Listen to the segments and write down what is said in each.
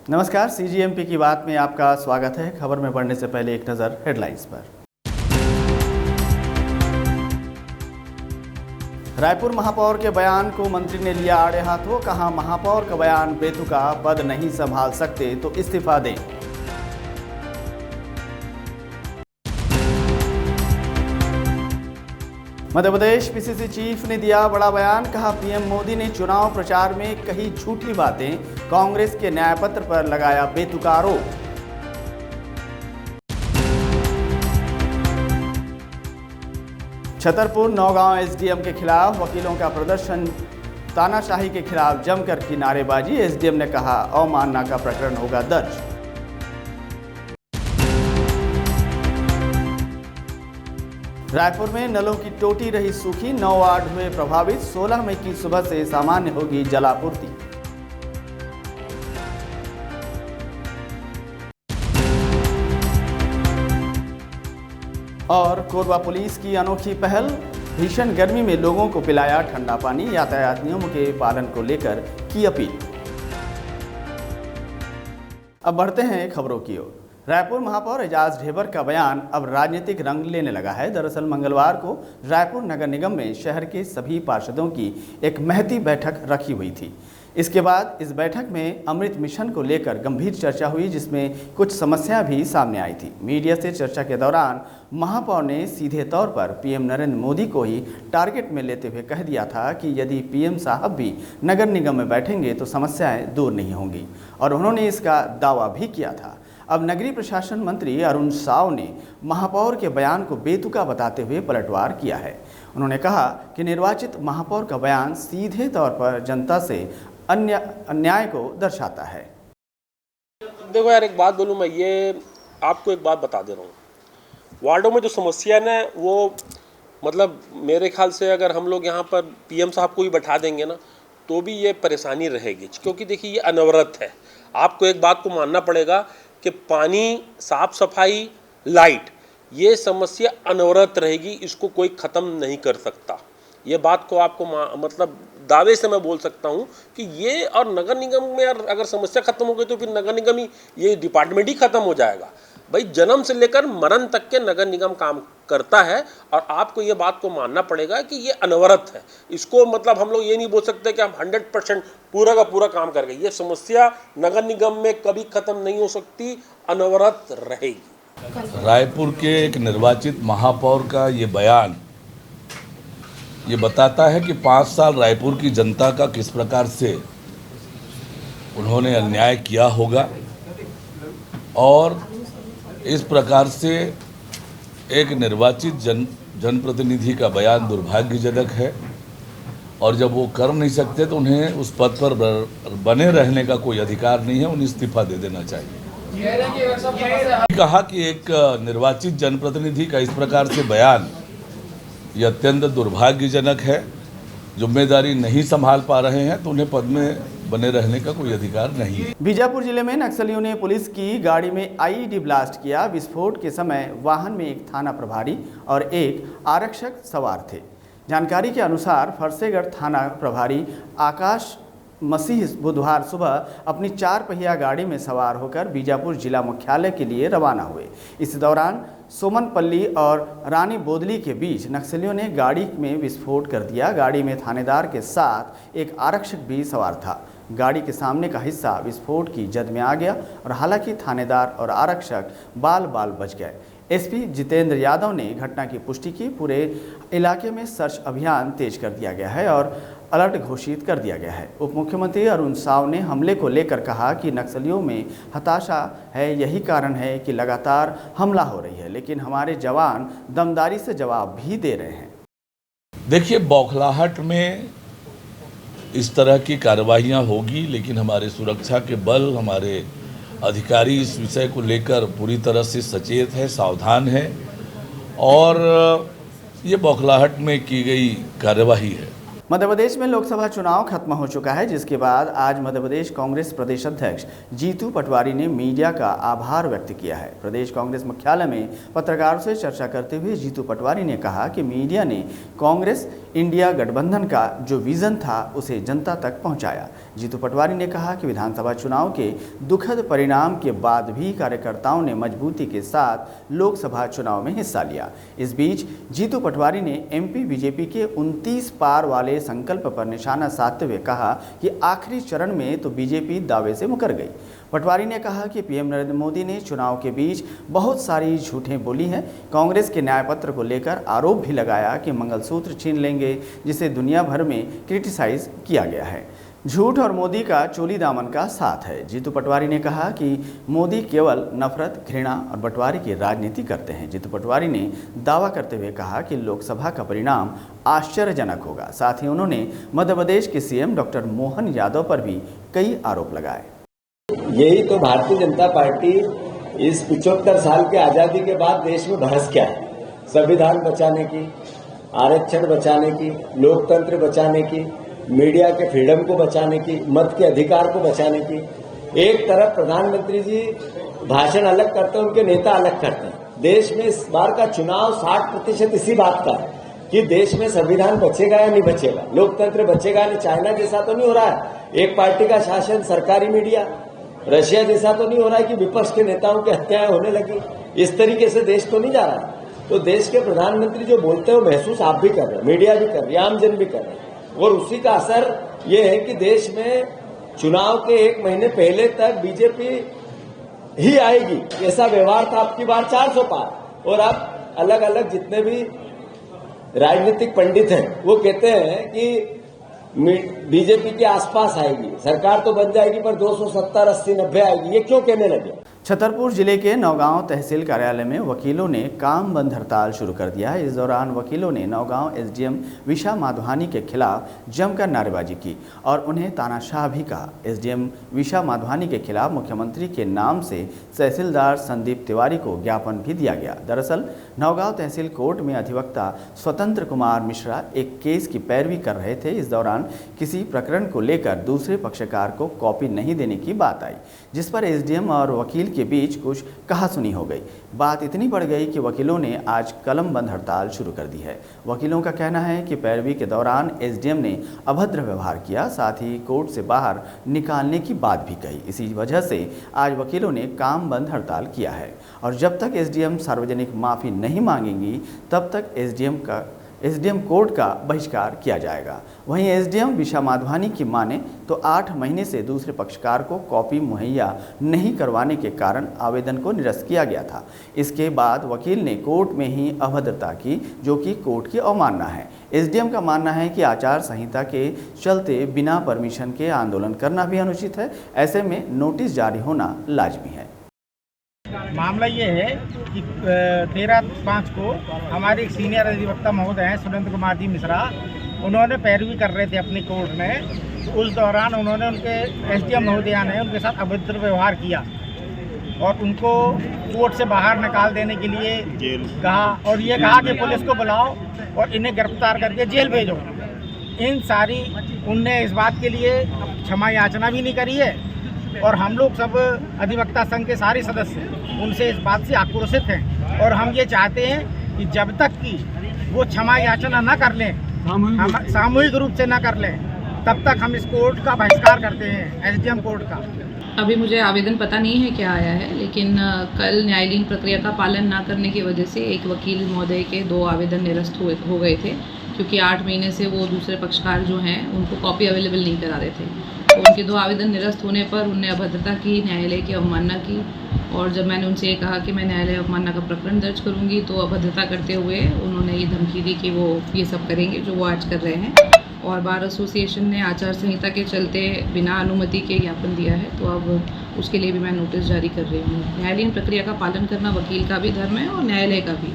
नमस्कार, सीजीएमपी की बात में आपका स्वागत है। खबर में बढ़ने से पहले एक नज़र हेडलाइंस पर। रायपुर महापौर के बयान को मंत्री ने लिया आड़े हाथों। कहा, महापौर का बयान बेतुका, पद नहीं संभाल सकते तो इस्तीफा दें। मध्य प्रदेश पीसीसी चीफ ने दिया बड़ा बयान। कहा, पीएम मोदी ने चुनाव प्रचार में कही झूठी बातें, कांग्रेस के न्यायपत्र पर लगाया बेतुका आरोप। छतरपुर नौगांव एसडीएम के खिलाफ वकीलों का प्रदर्शन, तानाशाही के खिलाफ जमकर की नारेबाजी। एसडीएम ने कहा, अवमानना का प्रकरण होगा दर्ज। रायपुर में नलों की टोटी रही सूखी, 9 वार्ड हुए प्रभावित। 16 मई की सुबह से सामान्य होगी जलापूर्ति। और कोरबा पुलिस की अनोखी पहल, भीषण गर्मी में लोगों को पिलाया ठंडा पानी। यातायात नियमों के पालन को लेकर की अपील। अब बढ़ते हैं खबरों की ओर। रायपुर महापौर एजाज ढेबर का बयान अब राजनीतिक रंग लेने लगा है। दरअसल मंगलवार को रायपुर नगर निगम में शहर के सभी पार्षदों की एक महती बैठक रखी हुई थी। इसके बाद इस बैठक में अमृत मिशन को लेकर गंभीर चर्चा हुई, जिसमें कुछ समस्याएं भी सामने आई थी। मीडिया से चर्चा के दौरान महापौर ने सीधे तौर पर पीएम नरेंद्र मोदी को ही टारगेट में लेते हुए कह दिया था कि यदि पीएम साहब भी नगर निगम में बैठेंगे तो समस्याएं दूर नहीं होंगी, और उन्होंने इसका दावा भी किया था। अब नगरीय प्रशासन मंत्री अरुण साव ने महापौर के बयान को बेतुका बताते हुए पलटवार किया है। उन्होंने कहा कि निर्वाचित महापौर का बयान सीधे तौर पर जनता से अन्याय को दर्शाता है। देखो यार, एक बात बोलूँ मैं, ये आपको एक बात बता दे रहा हूँ। वार्डों में जो समस्या है वो मतलब मेरे ख्याल से अगर हम लोग यहाँ पर पीएम साहब को भी बैठा देंगे ना तो भी ये परेशानी रहेगी, क्योंकि देखिए ये अनवरत है। आपको एक बात को मानना पड़ेगा कि पानी, साफ सफाई, लाइट, ये समस्या अनवरत रहेगी, इसको कोई ख़त्म नहीं कर सकता। ये बात को आपको मतलब दावे से मैं बोल सकता हूँ कि ये, और नगर निगम में अगर समस्या खत्म हो गई तो फिर नगर निगम ही, ये डिपार्टमेंट ही खत्म हो जाएगा। भाई जन्म से लेकर मरण तक के नगर निगम काम करता है, और आपको ये बात को मानना पड़ेगा कि ये अनवरत है। इसको मतलब हम लोग ये नहीं बोल सकते कि हम 100% पूरा का पूरा काम कर गए। ये समस्या नगर निगम में कभी खत्म नहीं हो सकती, अनवरत रहेगी। रायपुर के एक निर्वाचित महापौर का ये बयान ये बताता है कि 5 साल रायपुर की जनता का किस प्रकार से उन्होंने अन्याय किया होगा, और इस प्रकार से एक निर्वाचित जनप्रतिनिधि का बयान दुर्भाग्यजनक है। और जब वो कर नहीं सकते तो उन्हें उस पद पर बने रहने का कोई अधिकार नहीं है, उन्हें इस्तीफा दे देना चाहिए। कहा कि एक निर्वाचित जनप्रतिनिधि का इस प्रकार से बयान ये अत्यंत दुर्भाग्यजनक है। जिम्मेदारी नहीं संभाल पा रहे हैं तो उन्हें पद में बने रहने का कोई अधिकार नहीं है। बीजापुर जिले में नक्सलियों ने पुलिस की गाड़ी में आईईडी ब्लास्ट किया। विस्फोट के समय वाहन में एक थाना प्रभारी और एक आरक्षक सवार थे। जानकारी के अनुसार फरसेगढ़ थाना प्रभारी आकाश मसीह बुधवार सुबह अपनी 4 पहिया गाड़ी में सवार होकर बीजापुर जिला मुख्यालय के लिए रवाना हुए। इस दौरान सोमनपल्ली और रानी बोदली के बीच नक्सलियों ने गाड़ी में विस्फोट कर दिया। गाड़ी में थानेदार के साथ एक आरक्षक भी सवार था। गाड़ी के सामने का हिस्सा विस्फोट की जद में आ गया, और हालांकि थानेदार और आरक्षक बाल बाल बच गए। एसपी जितेंद्र यादव ने घटना की पुष्टि की। पूरे इलाके में सर्च अभियान तेज कर दिया गया है और अलर्ट घोषित कर दिया गया है। उप मुख्यमंत्री अरुण साव ने हमले को लेकर कहा कि नक्सलियों में हताशा है, यही कारण है कि लगातार हमला हो रही है, लेकिन हमारे जवान दमदारी से जवाब भी दे रहे हैं। देखिए, बौखलाहट में इस तरह की कार्रवाइयाँ होगी, लेकिन हमारे सुरक्षा के बल, हमारे अधिकारी इस विषय को लेकर पूरी तरह से सचेत है, सावधान है, और ये बौखलाहट में की गई कार्यवाही है। मध्य प्रदेश में लोकसभा चुनाव खत्म हो चुका है, जिसके बाद आज मध्य प्रदेश कांग्रेस प्रदेश अध्यक्ष जीतू पटवारी ने मीडिया का आभार व्यक्त किया है। प्रदेश कांग्रेस मुख्यालय में पत्रकारों से चर्चा करते हुए जीतू पटवारी ने कहा कि मीडिया ने कांग्रेस इंडिया गठबंधन का जो विजन था उसे जनता तक पहुंचाया। जीतू पटवारी ने कहा कि विधानसभा चुनाव के दुखद परिणाम के बाद भी कार्यकर्ताओं ने मजबूती के साथ लोकसभा चुनाव में हिस्सा लिया। इस बीच जीतू पटवारी ने एमपी बीजेपी के 29 पार वाले संकल्प पर निशाना साधते हुए कहा कि आखिरी चरण में तो बीजेपी दावे से मुकर गई। पटवारी ने कहा कि पीएम नरेंद्र मोदी ने चुनाव के बीच बहुत सारी झूठें बोली हैं। कांग्रेस के न्यायपत्र को लेकर आरोप भी लगाया कि मंगलसूत्र छीन लेंगे, जिसे दुनिया भर में क्रिटिसाइज किया गया है। झूठ और मोदी का चोली दामन का साथ है। जीतू पटवारी ने कहा कि मोदी केवल नफरत, घृणा और बंटवारे की राजनीति करते हैं। जीतू पटवारी ने दावा करते हुए कहा कि लोकसभा का परिणाम आश्चर्यजनक होगा। साथ ही उन्होंने मध्य प्रदेश के सीएम डॉक्टर मोहन यादव पर भी कई आरोप लगाए। यही तो भारतीय जनता पार्टी इस 75 साल के आजादी के बाद देश में बहस क्या है? संविधान बचाने की, आरक्षण बचाने की, लोकतंत्र बचाने की, मीडिया के फ्रीडम को बचाने की, मत के अधिकार को बचाने की। एक तरफ प्रधानमंत्री जी भाषण अलग करते हैं, उनके नेता अलग करते हैं। देश में इस बार का चुनाव 60% इसी बात का है कि देश में संविधान बचेगा या नहीं बचेगा, लोकतंत्र बचेगा या नहीं। चाइना जैसा तो नहीं हो रहा है एक पार्टी का शासन, सरकारी मीडिया। रशिया जैसा तो नहीं हो रहा है कि विपक्ष के नेताओं की हत्याएं होने लगी। इस तरीके से देश तो नहीं जा रहा है। तो देश के प्रधानमंत्री जो बोलते हैं वो महसूस आप भी कर रहे हैं, मीडिया भी कर रही है, आमजन भी कर रहे हैं। और उसी का असर ये है कि देश में चुनाव के 1 महीने पहले तक बीजेपी ही आएगी, ऐसा व्यवहार था। आपकी बार 400 पार। और अब अलग अलग जितने भी राजनीतिक पंडित हैं वो कहते हैं कि बीजेपी के आसपास आएगी, सरकार तो बन जाएगी पर 270, 80, 90 आएगी। ये क्यों कहने लगे? छतरपुर जिले के नौगांव तहसील कार्यालय में वकीलों ने काम बंद हड़ताल शुरू कर दिया है। इस दौरान वकीलों ने नौगांव एसडीएम विशा माधवानी के खिलाफ जमकर नारेबाजी की और उन्हें तानाशाह भी कहा। एसडीएम विशा माधवानी के खिलाफ मुख्यमंत्री के नाम से तहसीलदार संदीप तिवारी को ज्ञापन भी दिया गया। दरअसल नौगांव तहसील कोर्ट में अधिवक्ता स्वतंत्र कुमार मिश्रा एक केस की पैरवी कर रहे थे। इस दौरान किसी प्रकरण को लेकर दूसरे पक्षकार को कॉपी नहीं देने की बात आई, जिस पर एसडीएम और वकील के बीच कुछ कहासुनी हो गई। बात इतनी बढ़ गई कि वकीलों ने आज कलम बंद हड़ताल शुरू कर दी है। वकीलों का कहना है कि पैरवी के दौरान एसडीएम ने अभद्र व्यवहार किया, साथ ही कोर्ट से बाहर निकालने की बात भी कही। इसी वजह से आज वकीलों ने काम बंद हड़ताल किया है और जब तक एसडीएम सार्वजनिक माफी नहीं मांगेंगी तब तक एसडीएम कोर्ट का बहिष्कार किया जाएगा। वहीं एसडीएम विशा माधवानी की माने तो 8 महीने से दूसरे पक्षकार को कॉपी मुहैया नहीं करवाने के कारण आवेदन को निरस्त किया गया था। इसके बाद वकील ने कोर्ट में ही अभद्रता की, जो कि कोर्ट की अवमानना है। एसडीएम का मानना है कि आचार संहिता के चलते बिना परमिशन के आंदोलन करना भी अनुचित है। ऐसे में नोटिस जारी होना लाजमी है। मामला ये है कि 13/5 को हमारे एक सीनियर अधिवक्ता महोदय हैं सुरेंद्र कुमार जी मिश्रा, उन्होंने पैरवी कर रहे थे अपनी कोर्ट में। उस दौरान उन्होंने उनके एसडीएम महोदया ने उनके साथ अभद्र व्यवहार किया और उनको कोर्ट से बाहर निकाल देने के लिए कहा और ये कहा कि पुलिस को बुलाओ और इन्हें गिरफ्तार करके जेल भेजो। उनने इस बात के लिए क्षमा याचना भी नहीं करी है और हम लोग सब अधिवक्ता संघ के सारे सदस्य उनसे इस बात से आक्रोशित हैं और हम ये चाहते हैं कि जब तक कि वो क्षमा याचना न कर लें, सामूहिक रूप से न कर लें, तब तक हम इस कोर्ट का बहिष्कार करते हैं, एसडीएम कोर्ट का। अभी मुझे आवेदन पता नहीं है क्या आया है, लेकिन कल न्यायालयीन प्रक्रिया का पालन न करने की वजह से एक वकील महोदय के 2 आवेदन निरस्त हो गए थे, क्योंकि 8 महीने से वो दूसरे पक्षकार जो हैं उनको कॉपी अवेलेबल नहीं करा रहे थे। तो उनके 2 आवेदन निरस्त होने पर उनने अभद्रता की, न्यायालय की अवमानना की और जब मैंने उनसे ये कहा कि मैं न्यायालय अवमानना का प्रकरण दर्ज करूंगी तो अभद्रता करते हुए उन्होंने ये धमकी दी कि वो ये सब करेंगे जो वो आज कर रहे हैं। और बार एसोसिएशन ने आचार संहिता के चलते बिना अनुमति के ज्ञापन दिया है, तो अब उसके लिए भी मैं नोटिस जारी कर रही हूँ। न्यायालयीन प्रक्रिया का पालन करना वकील का भी धर्म है और न्यायालय का भी।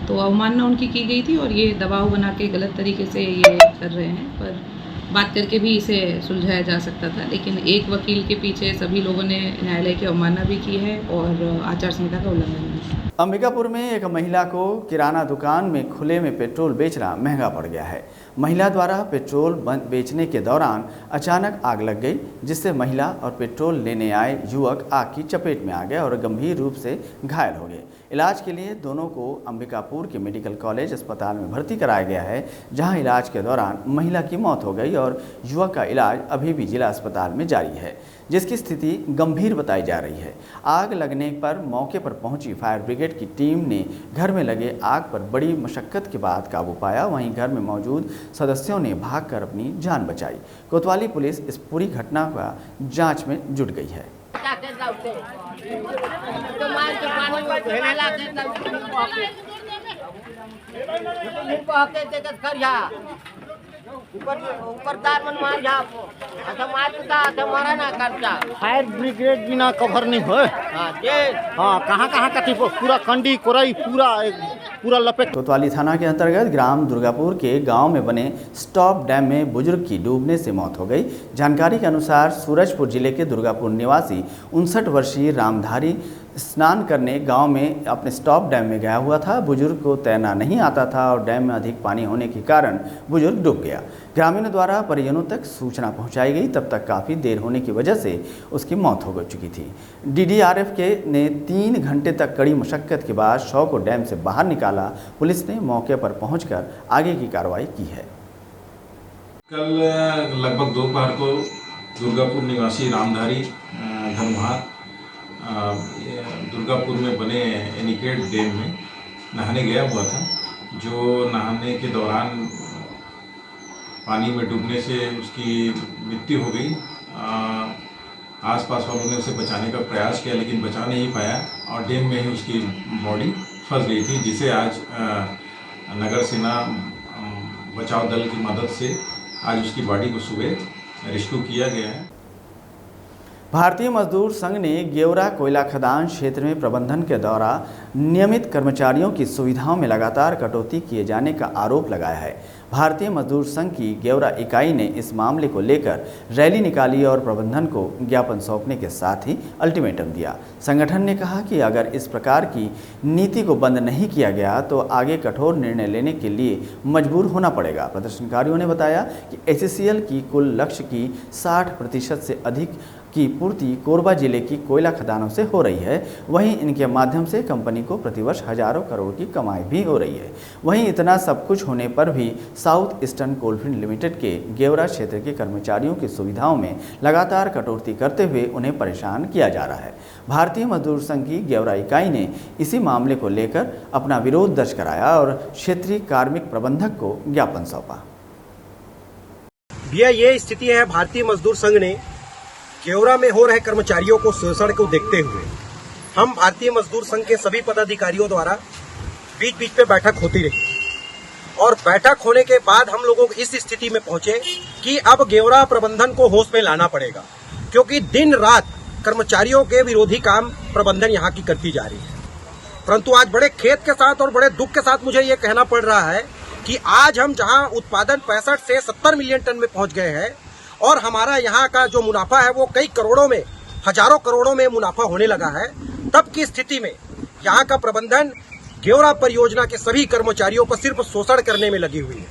तो अवमानना उनकी की गई थी और ये दबाव बना के गलत तरीके से ये कर रहे हैं, पर बात करके भी इसे सुलझाया जा सकता था, लेकिन एक वकील के पीछे सभी लोगों ने न्यायालय की अवमानना भी की है और आचार संहिता का उल्लंघन भी। अंबिकापुर में एक महिला को किराना दुकान में खुले में पेट्रोल बेचना महंगा पड़ गया है। महिला द्वारा पेट्रोल बेचने के दौरान अचानक आग लग गई, जिससे महिला और पेट्रोल लेने आए युवक आग की चपेट में आ गए और गंभीर रूप से घायल हो गए। इलाज के लिए दोनों को अंबिकापुर के मेडिकल कॉलेज अस्पताल में भर्ती कराया गया है, जहां इलाज के दौरान महिला की मौत हो गई और युवक का इलाज अभी भी जिला अस्पताल में जारी है, जिसकी स्थिति गंभीर बताई जा रही है। आग लगने पर मौके पर पहुंची फायर ब्रिगेड की टीम ने घर में लगे आग पर बड़ी मशक्कत के बाद काबू पाया। वहीं घर में मौजूद सदस्यों ने भागकर अपनी जान बचाई। कोतवाली पुलिस इस पूरी घटना का जांच में जुट गई है। फायर ब्रिगेड बिना कवर नहीं हो। हाँ, कहाँ का पूरा कंडी कोराई पूरा लपेट। कोतवाली थाना के अंतर्गत ग्राम दुर्गापुर के गांव में बने स्टॉप डैम में बुजुर्ग की डूबने से मौत हो गई। जानकारी के अनुसार सूरजपुर जिले के दुर्गापुर निवासी 59 वर्षीय रामधारी स्नान करने गांव में अपने स्टॉप डैम में गया हुआ था। बुजुर्ग को तैरना नहीं आता था और डैम में अधिक पानी होने के कारण बुजुर्ग डूब गया। ग्रामीणों द्वारा परिजनों तक सूचना पहुंचाई गई, तब तक काफ़ी देर होने की वजह से उसकी मौत हो चुकी थी। डीडीआरएफ ने 3 घंटे तक कड़ी मशक्कत के बाद शव को डैम से बाहर निकाला। पुलिस ने मौके पर पहुंचकर आगे की कार्रवाई की है। कल लगभग दोपहर को दुर्गापुर निवासी रामधारी धर्महार दुर्गापुर में बने एनिकेट डैम में नहाने गया हुआ था, जो नहाने के दौरान पानी में डूबने से उसकी मृत्यु हो गई। आसपास वालों ने उसे बचाने का प्रयास किया, लेकिन बचा नहीं पाया और डैम में ही उसकी बॉडी फंस गई थी, जिसे आज नगर सेना बचाव दल की मदद से आज उसकी बॉडी को सुबह रेस्क्यू किया गया है। भारतीय मजदूर संघ ने गेवरा कोयला खदान क्षेत्र में प्रबंधन के द्वारा नियमित कर्मचारियों की सुविधाओं में लगातार कटौती किए जाने का आरोप लगाया है। भारतीय मजदूर संघ की गेवरा इकाई ने इस मामले को लेकर रैली निकाली और प्रबंधन को ज्ञापन सौंपने के साथ ही अल्टीमेटम दिया। संगठन ने कहा कि अगर इस प्रकार की नीति को बंद नहीं किया गया तो आगे कठोर निर्णय लेने के लिए मजबूर होना पड़ेगा। प्रदर्शनकारियों ने बताया कि एचसीएल की कुल लक्ष्य की 60% से अधिक की पूर्ति कोरबा जिले की कोयला खदानों से हो रही है। वहीं इनके माध्यम से कंपनी को प्रतिवर्ष हजारों करोड़ की कमाई भी हो रही है। वहीं इतना सब कुछ होने पर भी साउथ ईस्टर्न कोलफील्ड लिमिटेड के गेवरा क्षेत्र के कर्मचारियों की सुविधाओं में लगातार कटौती करते हुए उन्हें परेशान किया जा रहा है। भारतीय मजदूर संघ की गेवरा इकाई ने इसी मामले को लेकर अपना विरोध दर्ज कराया और क्षेत्रीय कार्मिक प्रबंधक को ज्ञापन सौंपा। भैया, ये स्थिति है भारतीय मजदूर संघ ने गेवरा में हो रहे कर्मचारियों को शोषण को देखते हुए हम भारतीय मजदूर संघ के सभी पदाधिकारियों द्वारा बीच बीच पे बैठक होती रही और बैठक होने के बाद हम लोगों इस स्थिति में पहुंचे कि अब गेवरा प्रबंधन को होश में लाना पड़ेगा, क्योंकि दिन रात कर्मचारियों के विरोधी काम प्रबंधन यहाँ की करती जा रही है। परंतु आज बड़े खेद के साथ और बड़े दुख के साथ मुझे ये कहना पड़ रहा है कि आज हम जहाँ उत्पादन 65 से 70 मिलियन टन में पहुंच गए हैं और हमारा यहाँ का जो मुनाफा है वो कई करोड़ों में, हजारों करोड़ों में मुनाफा होने लगा है, तब की स्थिति में यहाँ का प्रबंधन गेवरा परियोजना के सभी कर्मचारियों पर सिर्फ शोषण करने में लगी हुई है,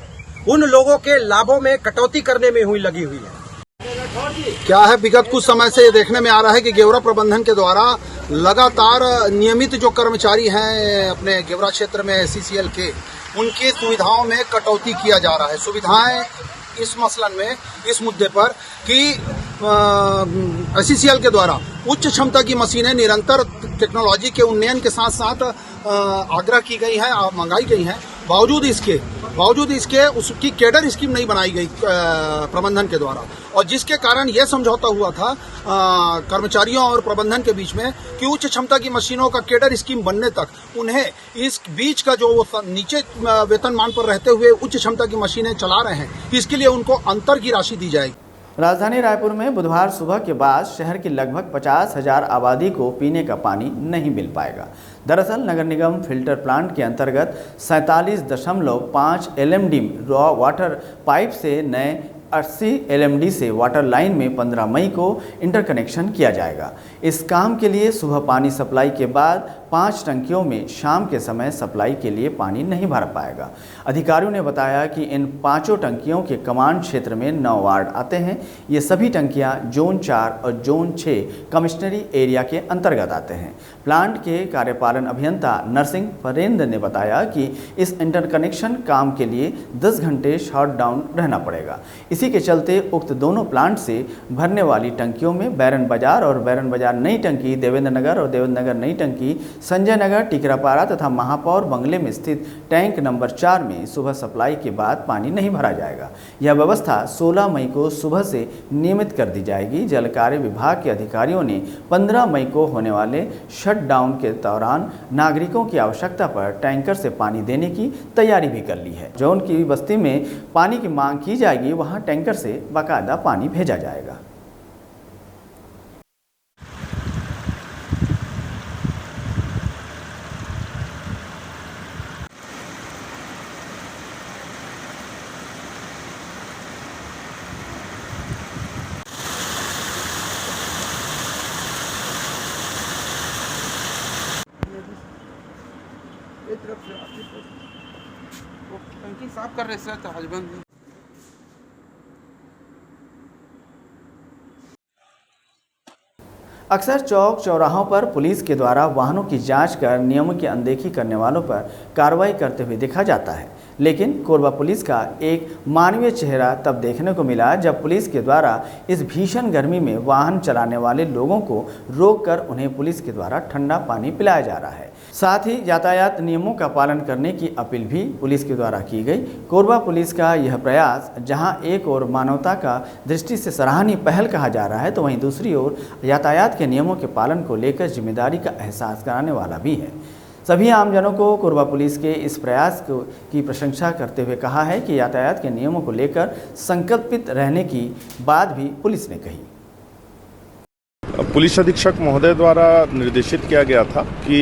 उन लोगों के लाभों में कटौती करने में लगी हुई है। क्या है, विगत कुछ समय से ये देखने में आ रहा है कि गेवरा प्रबंधन के द्वारा लगातार नियमित जो कर्मचारी हैं अपने गेवरा क्षेत्र में एचसीएल के, उनकी सुविधाओं में कटौती किया जा रहा है। सुविधाएं इस मसलन में, इस मुद्दे पर कि एचसीएल के द्वारा उच्च क्षमता की मशीनें निरंतर टेक्नोलॉजी के उन्नयन के साथ साथ आग्रह की गई है, मंगाई गई है। बावजूद इसके उसकी कैडर स्कीम नहीं बनाई गई प्रबंधन के द्वारा, और जिसके कारण यह समझौता हुआ था कर्मचारियों और प्रबंधन के बीच में कि उच्च क्षमता की मशीनों का कैडर स्कीम बनने तक उन्हें इस बीच का जो वो नीचे वेतनमान पर रहते हुए उच्च क्षमता की मशीनें चला रहे हैं, इसके लिए उनको अंतर की राशि दी जाएगी। राजधानी रायपुर में बुधवार सुबह के बाद शहर की लगभग 50,000 आबादी को पीने का पानी नहीं मिल पाएगा। दरअसल नगर निगम फिल्टर प्लांट के अंतर्गत 47.5 LMD रॉ वाटर पाइप से नए 80 LMD से वाटर लाइन में 15 मई को इंटरकनेक्शन किया जाएगा। इस काम के लिए सुबह पानी सप्लाई के बाद 5 टंकियों में शाम के समय सप्लाई के लिए पानी नहीं भर पाएगा। अधिकारियों ने बताया कि इन 5 टंकियों के कमांड क्षेत्र में 9 वार्ड आते हैं। ये सभी टंकियां जोन 4 और जोन 6 कमिश्नरी एरिया के अंतर्गत आते हैं। प्लांट के कार्यपालन अभियंता नरसिंह फरेंद्र ने बताया कि इस इंटरकनेक्शन काम के लिए 10 घंटे शट डाउन रहना पड़ेगा। इसी के चलते उक्त दोनों प्लांट से भरने वाली टंकियों में बैरन बाजार और बैरन बाजार नई टंकी, देवेंद्र नगर और देवेंद्र नगर नई टंकी, संजय नगर, टिकरापारा तथा महापौर बंगले में स्थित टैंक नंबर 4 में सुबह सप्लाई के बाद पानी नहीं भरा जाएगा। यह व्यवस्था 16 मई को सुबह से नियमित कर दी जाएगी। जल कार्य विभाग के अधिकारियों ने 15 मई को होने वाले शट डाउन के दौरान नागरिकों की आवश्यकता पर टैंकर से पानी देने की तैयारी भी कर ली है। जो उनकी बस्ती में पानी की मांग की जाएगी वहां टैंकर से बाकायदा पानी भेजा जाएगा। टंकी साफ कर रहे सर तो हजबंद अक्सर चौक चौराहों पर पुलिस के द्वारा वाहनों की जांच कर नियमों की अनदेखी करने वालों पर कार्रवाई करते हुए देखा जाता है, लेकिन कोरबा पुलिस का एक मानवीय चेहरा तब देखने को मिला जब पुलिस के द्वारा इस भीषण गर्मी में वाहन चलाने वाले लोगों को रोककर उन्हें पुलिस के द्वारा ठंडा पानी पिलाया जा रहा है। साथ ही यातायात नियमों का पालन करने की अपील भी पुलिस के द्वारा की गई। कोरबा पुलिस का यह प्रयास जहां एक ओर मानवता का दृष्टि से सराहनीय पहल कहा जा रहा है, तो वहीं दूसरी ओर यातायात के नियमों के पालन को लेकर जिम्मेदारी का एहसास कराने वाला भी है। सभी आमजनों को कोरबा पुलिस के इस प्रयास की प्रशंसा करते हुए कहा है कि यातायात के नियमों को लेकर संकल्पित रहने की बात भी पुलिस ने कही। पुलिस अधीक्षक महोदय द्वारा निर्देशित किया गया था कि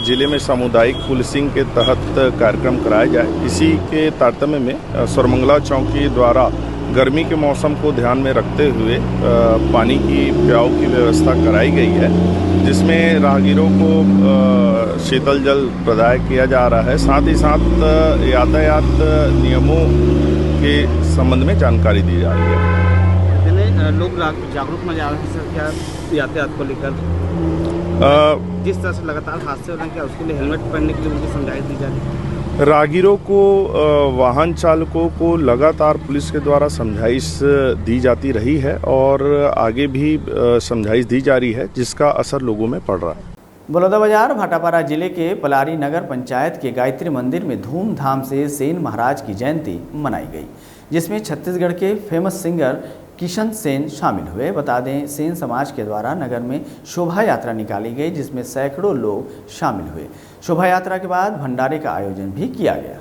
जिले में सामुदायिक पुलिसिंग के तहत कार्यक्रम कराया जाए। इसी के तारतम्य में सरमंगला चौकी द्वारा गर्मी के मौसम को ध्यान में रखते हुए पानी की प्याऊ की व्यवस्था कराई गई है, जिसमें राहगीरों को शीतल जल प्रदान किया जा रहा है। साथ ही साथ यातायात नियमों के संबंध में जानकारी दी जा रही है। लोग जागरूक में जा रहे हैं सर, क्या यातायात को लेकर जिस तरह से लगातार हादसे हो रहे हैं, क्या उसके लिए हेलमेट पहनने के लिए उनकी समझाइश दी जा रही है? राहगीरों को, वाहन चालकों को लगातार पुलिस के द्वारा समझाइश दी जाती रही है और आगे भी समझाइश दी जा रही है, जिसका असर लोगों में पड़ रहा है। बलौदाबाजार भाटापारा जिले के पलारी नगर पंचायत के गायत्री मंदिर में धूमधाम से सेन महाराज की जयंती मनाई गई, जिसमें छत्तीसगढ़ के फेमस सिंगर किशन सेन शामिल हुए। बता दें, सेन समाज के द्वारा नगर में शोभा यात्रा निकाली गई, जिसमें सैकड़ों लोग शामिल हुए। शोभा यात्रा के बाद भंडारे का आयोजन भी किया गया।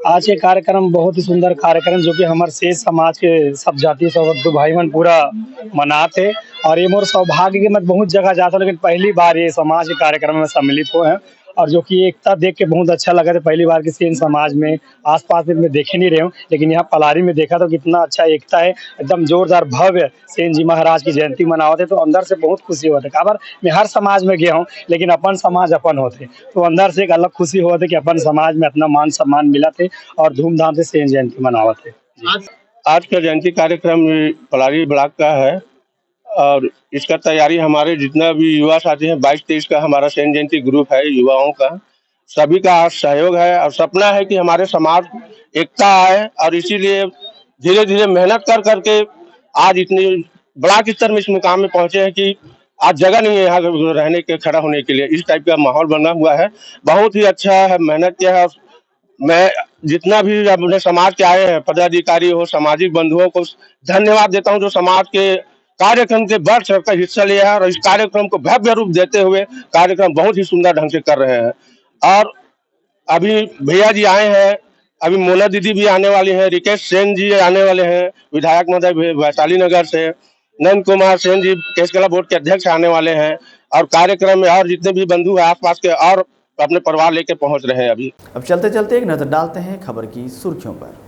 आज ये कार्यक्रम बहुत ही सुंदर कार्यक्रम जो कि हमारे सेन समाज के सब जाति सब भाई बहन पूरा मनाते, और ये मोर सौभाग्य कि मैं बहुत जगह जाता हूँ, लेकिन पहली बार ये समाज के कार्यक्रम में सम्मिलित हुए हैं, और जो कि एकता देख के बहुत अच्छा लगा था। पहली बार कि सेन समाज में आसपास में देखे नहीं रहे हूँ, लेकिन यहाँ पलारी में देखा तो कितना अच्छा एकता है, एकदम जोरदार भव्य सेन जी महाराज की जयंती मनाते, तो अंदर से बहुत खुशी होती। खबर मैं हर समाज में गया हूँ, लेकिन अपन समाज अपन होते, तो अंदर से एक अलग खुशी होती कि अपन समाज में अपना मान सम्मान मिला थे और धूमधाम से सेन जयंती मनाते। आज का जयंती कार्यक्रम पलारी ब्लॉक का है और इसका तैयारी हमारे जितना भी युवा साथी हैं, 22-23 का हमारा सेन जयंती ग्रुप है युवाओं का, सभी का सहयोग है और सपना है कि हमारे समाज एकता आए, और इसीलिए धीरे धीरे मेहनत कर करके आज इतनी ब्लॉक स्तर में इस मुकाम में पहुंचे हैं कि आज जगह नहीं है यहाँ रहने के, खड़ा होने के लिए। इस टाइप का माहौल बना हुआ है, बहुत ही अच्छा है, मेहनत किया है। मैं जितना भी अपने समाज के आए हैं पदाधिकारी हो, सामाजिक बंधुओं को धन्यवाद देता हूँ जो समाज के कार्यक्रम के बढ़ चढ़ कर हिस्सा लिया है और इस कार्यक्रम को भव्य रूप देते हुए कार्यक्रम बहुत ही सुंदर ढंग से कर रहे हैं। और अभी भैया जी आए हैं, अभी मोना दीदी भी आने वाली हैं, रिकेश सेन जी आने वाले हैं, विधायक महोदय वैशाली नगर से, नंद कुमार सेन जी केशकला बोर्ड के अध्यक्ष आने वाले हैं, और कार्यक्रम में और जितने भी बंधु हैं आसपास के और अपने परिवार लेके पहुंच रहे हैं। अभी अब चलते चलते एक नजर डालते हैं खबर की सुर्खियों पर।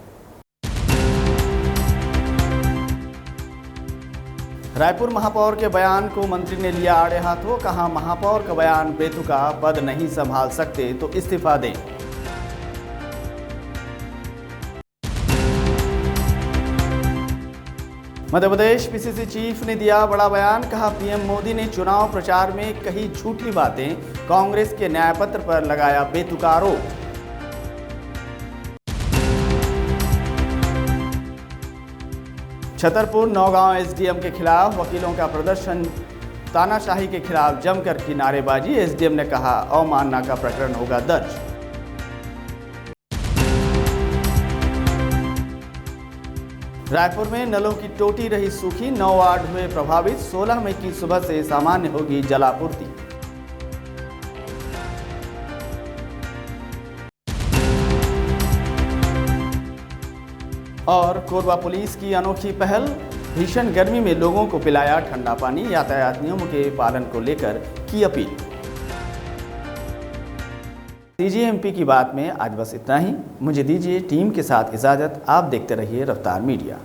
रायपुर महापौर के बयान को मंत्री ने लिया आड़े हाथों, कहा महापौर का बयान बेतुका, पद नहीं संभाल सकते तो इस्तीफा दें। मध्य प्रदेश पीसीसी चीफ ने दिया बड़ा बयान, कहा पीएम मोदी ने चुनाव प्रचार में कही झूठी बातें, कांग्रेस के न्यायपत्र पर लगाया बेतुका आरोप। छतरपुर नौगांव एसडीएम के खिलाफ वकीलों का प्रदर्शन, तानाशाही के खिलाफ जमकर की नारेबाजी, एसडीएम ने कहा अवमानना का प्रकरण होगा दर्ज। रायपुर में नलों की टोटी रही सूखी, 9 वार्ड हुए प्रभावित, 16 मई की सुबह से सामान्य होगी जलापूर्ति। और कोरबा पुलिस की अनोखी पहल, भीषण गर्मी में लोगों को पिलाया ठंडा पानी, यातायात नियमों के पालन को लेकर की अपील। CGMP की बात में आज बस इतना ही। मुझे दीजिए टीम के साथ इजाज़त। आप देखते रहिए रफ्तार मीडिया।